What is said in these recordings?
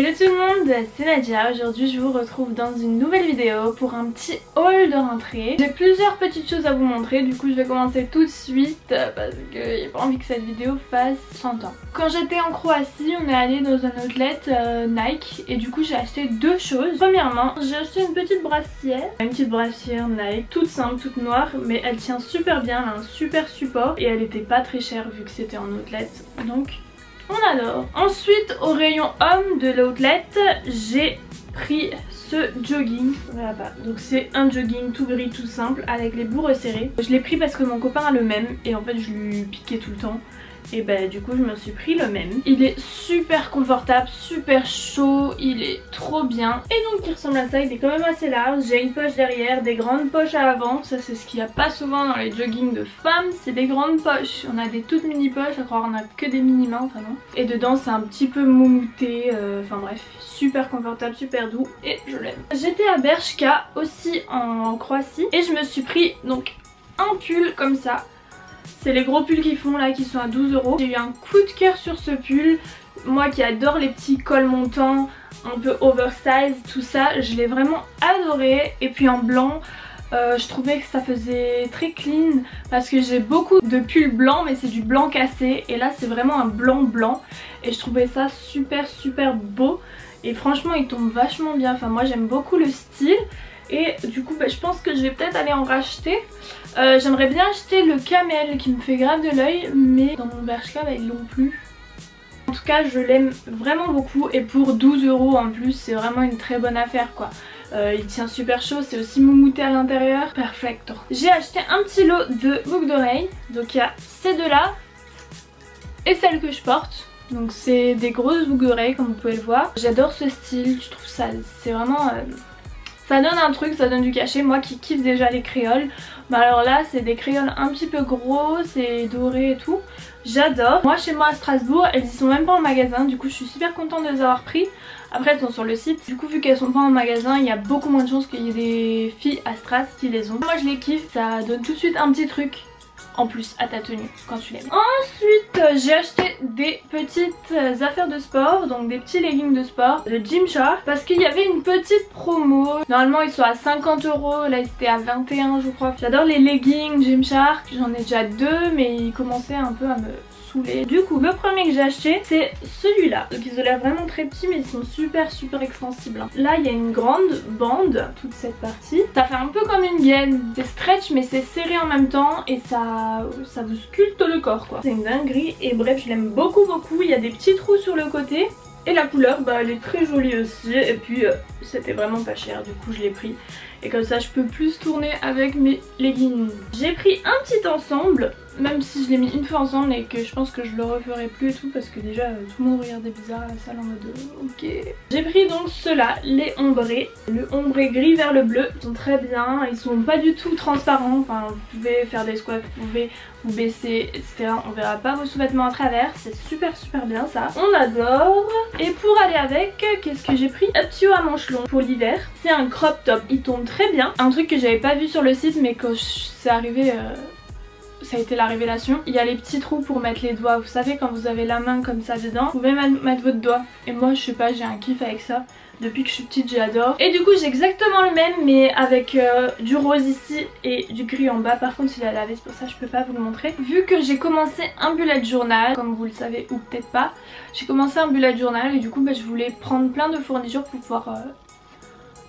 Hello tout le monde, c'est Nadia. Aujourd'hui je vous retrouve dans une nouvelle vidéo pour un petit haul de rentrée. J'ai plusieurs petites choses à vous montrer, du coup je vais commencer tout de suite parce que j'ai pas envie que cette vidéo fasse 100 ans. Quand j'étais en Croatie, on est allé dans un outlet Nike et du coup j'ai acheté deux choses. Premièrement, j'ai acheté une petite brassière Nike, toute simple, toute noire, mais elle tient super bien, elle a un super support et elle était pas très chère vu que c'était en outlet, donc on adore. Ensuite, au rayon homme de l'outlet, j'ai pris ce jogging. Voilà pas. Donc c'est un jogging tout gris, tout simple, avec les bouts resserrés. Je l'ai pris parce que mon copain a le même et en fait je lui piquais tout le temps. Et bah du coup je me suis pris le même. Il est super confortable, super chaud, il est trop bien. Et donc il ressemble à ça, il est quand même assez large. J'ai une poche derrière, des grandes poches à l'avant. Ça c'est ce qu'il n'y a pas souvent dans les joggings de femmes, c'est des grandes poches. On a des toutes mini poches, à croire on a que des mini mains, enfin non. Et dedans c'est un petit peu moumouté, enfin bref, super confortable, super doux et je l'aime. J'étais à Bershka aussi en Croatie et je me suis pris donc un pull comme ça. C'est les gros pulls qu'ils font là qui sont à 12 €. J'ai eu un coup de cœur sur ce pull. Moi qui adore les petits cols montants, un peu oversize, tout ça, je l'ai vraiment adoré. Et puis en blanc, je trouvais que ça faisait très clean parce que j'ai beaucoup de pulls blancs mais c'est du blanc cassé. Et là c'est vraiment un blanc blanc et je trouvais ça super beau. Et franchement il tombe vachement bien, enfin moi j'aime beaucoup le style. Et du coup je pense que je vais peut-être aller en racheter. J'aimerais bien acheter le camel qui me fait grave de l'œil, mais dans mon Bershka ils l'ont plus. En tout cas je l'aime vraiment beaucoup et pour 12 € en plus c'est vraiment une très bonne affaire quoi. Il tient super chaud, c'est aussi moumouté à l'intérieur, perfecto. J'ai acheté un petit lot de boucles d'oreilles, donc il y a ces deux là et celle que je porte. Donc c'est des grosses boucles d'oreilles comme vous pouvez le voir. J'adore ce style, je trouve ça c'est vraiment... ça donne un truc, ça donne du cachet. Moi qui kiffe déjà les créoles, bah alors là c'est des créoles un petit peu gros, c'est doré et tout. J'adore. Moi chez moi à Strasbourg, elles y sont même pas en magasin, du coup je suis super contente de les avoir pris. Après elles sont sur le site, du coup vu qu'elles sont pas en magasin, il y a beaucoup moins de chances qu'il y ait des filles à Stras qui les ont. Moi je les kiffe, ça donne tout de suite un petit truc en plus à ta tenue quand tu l'aimes. Ensuite j'ai acheté des petites affaires de sport, donc des petits leggings de sport de Gymshark parce qu'il y avait une petite promo. Normalement ils sont à 50 €, là ils étaient à 21 je crois. J'adore les leggings Gymshark, j'en ai déjà deux mais ils commençaient un peu à me saouler. Du coup le premier que j'ai acheté c'est celui-là. Donc ils ont l'air vraiment très petits mais ils sont super extensibles. Là il y a une grande bande, toute cette partie. Ça fait un peu comme une gaine. C'est stretch mais c'est serré en même temps et ça vous sculpte le corps quoi. C'est une dinguerie et bref je l'aime beaucoup. Il y a des petits trous sur le côté. Et la couleur bah elle est très jolie aussi et puis c'était vraiment pas cher du coup je l'ai pris. Et comme ça je peux plus tourner avec mes leggings. J'ai pris un petit ensemble, même si je l'ai mis une fois ensemble et que je pense que je le referai plus et tout parce que déjà tout le monde regardait bizarre à la salle en mode ok. J'ai pris donc ceux-là, les ombrés. Le ombré gris vers le bleu, ils sont très bien, ils sont pas du tout transparents. Enfin vous pouvez faire des squats, vous pouvez vous baisser etc. On verra pas vos sous-vêtements à travers, c'est super bien ça. On adore. Et pour aller avec, qu'est-ce que j'ai pris? Un petit haut à manches longs pour l'hiver. C'est un crop top, il tombe très bien. Un truc que j'avais pas vu sur le site mais quand c'est arrivé... ça a été la révélation. Il y a les petits trous pour mettre les doigts. Vous savez quand vous avez la main comme ça dedans, vous pouvez mettre votre doigt. Et moi je sais pas, j'ai un kiff avec ça. Depuis que je suis petite j'adore. Et du coup j'ai exactement le même mais avec du rose ici et du gris en bas. Par contre il est lavé, c'est pour ça que je peux pas vous le montrer. Vu que j'ai commencé un bullet journal, comme vous le savez ou peut-être pas, j'ai commencé un bullet journal et du coup je voulais prendre plein de fournitures pour pouvoir...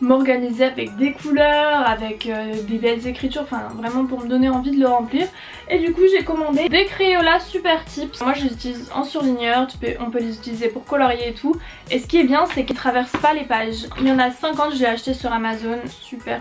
m'organiser avec des couleurs, avec des belles écritures, enfin vraiment pour me donner envie de le remplir. Et du coup j'ai commandé des Crayolas Super Tips. Moi je les utilise en surligneur, on peut les utiliser pour colorier et tout. Et ce qui est bien c'est qu'ils traversent pas les pages. Il y en a 50, je l'ai acheté sur Amazon, super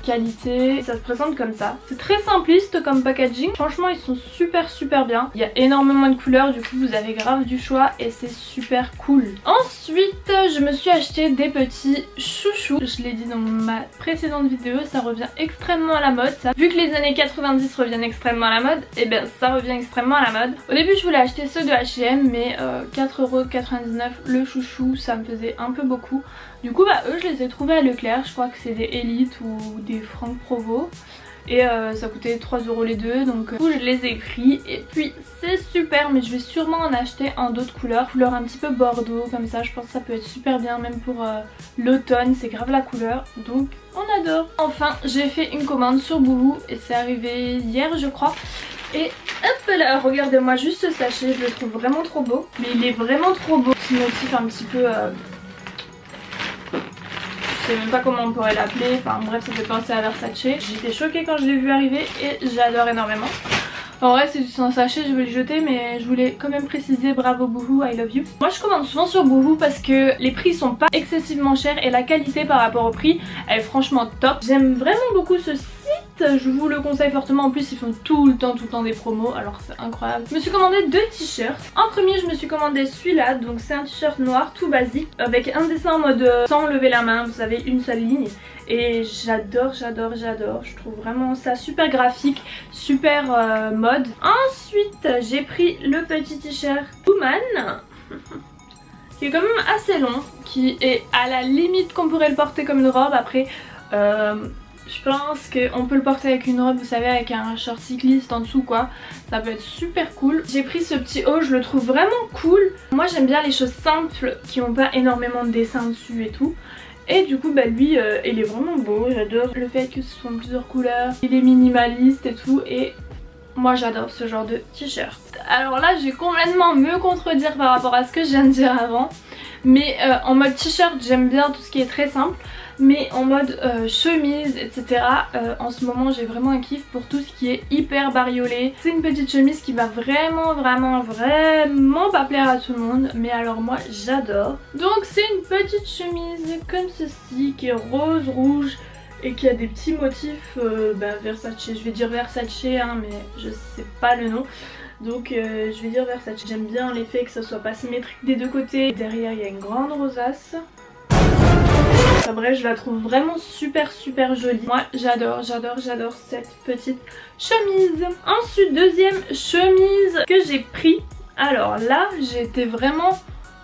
qualité. Et ça se présente comme ça. C'est très simpliste comme packaging, franchement ils sont super bien. Il y a énormément de couleurs, du coup vous avez grave du choix et c'est super cool. Ensuite je me suis acheté des petits chouchous. Je l'ai dit dans ma précédente vidéo, ça revient extrêmement à la mode ça. Vu que les années 90 reviennent extrêmement à la mode, et bien ça revient extrêmement à la mode. Au début je voulais acheter ceux de H&M mais 4,99 € le chouchou ça me faisait un peu beaucoup. Du coup eux je les ai trouvés à Leclerc, je crois que c'est des Elite ou des Franck Provo. et ça coûtait 3 € les deux, donc du coup je les ai pris. Et puis c'est super, mais je vais sûrement en acheter en d'autres couleurs, couleur un petit peu bordeaux comme ça. Je pense que ça peut être super bien même pour l'automne, c'est grave la couleur, donc on adore. Enfin j'ai fait une commande sur Boohoo et c'est arrivé hier je crois. Et hop là, regardez-moi juste ce sachet, je le trouve vraiment trop beau. Mais il est vraiment trop beau, petit motif un petit peu... je sais même pas comment on pourrait l'appeler, enfin bref ça fait penser à Versace. J'étais choquée quand je l'ai vu arriver et j'adore énormément. En vrai c'est juste un sachet, je vais le jeter, mais je voulais quand même préciser bravo Boohoo, I love you. Moi je commande souvent sur Boohoo parce que les prix sont pas excessivement chers et la qualité par rapport au prix elle est franchement top. J'aime vraiment beaucoup ce site, je vous le conseille fortement. En plus ils font tout le temps des promos, alors c'est incroyable. Je me suis commandé 2 t-shirts. En premier je me suis commandé celui-là, donc c'est un t-shirt noir tout basique avec un dessin en mode sans lever la main, vous savez, une seule ligne. Et j'adore, je trouve vraiment ça super graphique, super mode. Ensuite j'ai pris le petit t-shirt Woman qui est quand même assez long, qui est à la limite qu'on pourrait le porter comme une robe. Après je pense qu'on peut le porter avec une robe, vous savez, avec un short cycliste en dessous quoi. Ça peut être super cool. J'ai pris ce petit haut, je le trouve vraiment cool. Moi j'aime bien les choses simples qui n'ont pas énormément de dessins dessus et tout. Et du coup bah lui il est vraiment beau, j'adore le fait que ce soit en plusieurs couleurs. Il est minimaliste et tout et moi j'adore ce genre de t-shirt. Alors là je vais complètement me contredire par rapport à ce que je viens de dire avant. Mais en mode t-shirt j'aime bien tout ce qui est très simple. Mais en mode chemise etc. En ce moment j'ai vraiment un kiff pour tout ce qui est hyper bariolé. C'est une petite chemise qui va vraiment pas plaire à tout le monde. Mais alors moi j'adore. Donc c'est une petite chemise comme ceci qui est rose, rouge. Et qui a des petits motifs Versace. Je vais dire Versace hein, mais je sais pas le nom. Donc je vais dire Versace. J'aime bien l'effet que ça soit pas symétrique des deux côtés. Derrière il y a une grande rosace. Enfin, bref je la trouve vraiment super jolie. Moi j'adore cette petite chemise. Ensuite deuxième chemise que j'ai pris. Alors là j'étais vraiment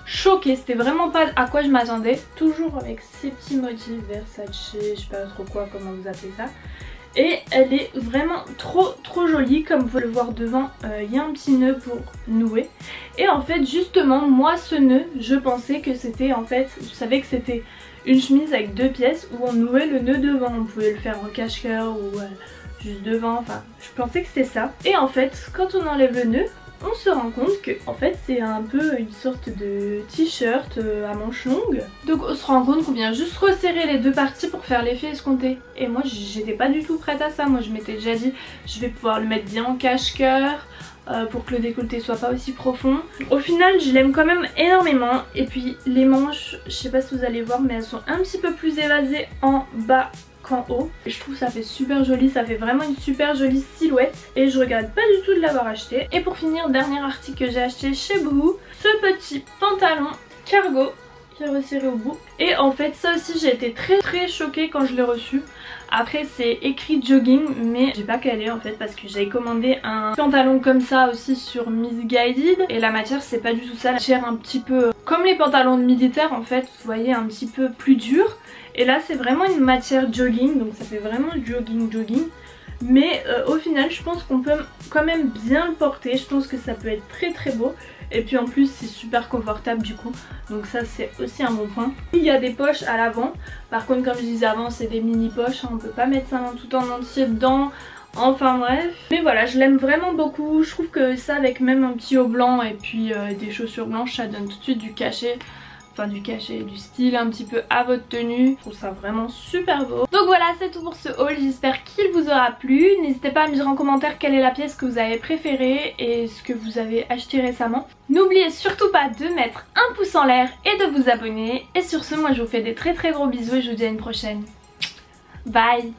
choquée, c'était vraiment pas à quoi je m'attendais. Toujours avec ces petits motifs Versace, je sais pas trop quoi, comment vous appelez ça. Et elle est vraiment trop jolie. Comme vous pouvez le voir devant, il y a un petit nœud pour nouer. Et en fait justement moi ce nœud je pensais que c'était en fait, je savais que c'était une chemise avec 2 pièces où on nouait le nœud devant. On pouvait le faire en cache-cœur ou juste devant, enfin je pensais que c'était ça. Et en fait quand on enlève le nœud on se rend compte que en fait c'est un peu une sorte de t-shirt à manches longues. Donc on se rend compte qu'on vient juste resserrer les deux parties pour faire l'effet escompté. Et moi j'étais pas du tout prête à ça. Moi je m'étais déjà dit je vais pouvoir le mettre bien en cache-cœur pour que le décolleté soit pas aussi profond. Au final je l'aime quand même énormément. Et puis les manches, je sais pas si vous allez voir mais elles sont un petit peu plus évasées en bas qu'en haut. Et je trouve ça fait super joli, ça fait vraiment une super jolie silhouette. Et je regrette pas du tout de l'avoir acheté. Et pour finir, dernier article que j'ai acheté chez Boohoo, ce petit pantalon cargo qui est resserré au bout. Et en fait ça aussi j'ai été très choquée quand je l'ai reçu. Après c'est écrit jogging mais j'ai pas calé en fait parce que j'avais commandé un pantalon comme ça aussi sur Missguided. Et la matière c'est pas du tout ça, la matière un petit peu comme les pantalons de militaire en fait, vous voyez, un petit peu plus dur. Et là c'est vraiment une matière jogging, donc ça fait vraiment jogging. Mais au final je pense qu'on peut quand même bien le porter, je pense que ça peut être très beau. Et puis en plus c'est super confortable du coup, donc ça c'est aussi un bon point. Il y a des poches à l'avant, par contre comme je disais avant c'est des mini poches, hein, on peut pas mettre ça tout en entier dedans. Enfin bref, mais voilà je l'aime vraiment beaucoup. Je trouve que ça avec même un petit haut blanc et puis des chaussures blanches ça donne tout de suite du cachet. Enfin du cachet, du style un petit peu à votre tenue. Je trouve ça vraiment super beau. Donc voilà c'est tout pour ce haul, j'espère qu'il vous aura plu. N'hésitez pas à me dire en commentaire quelle est la pièce que vous avez préférée et ce que vous avez acheté récemment. N'oubliez surtout pas de mettre un pouce en l'air et de vous abonner. Et sur ce moi je vous fais des très gros bisous et je vous dis à une prochaine. Bye.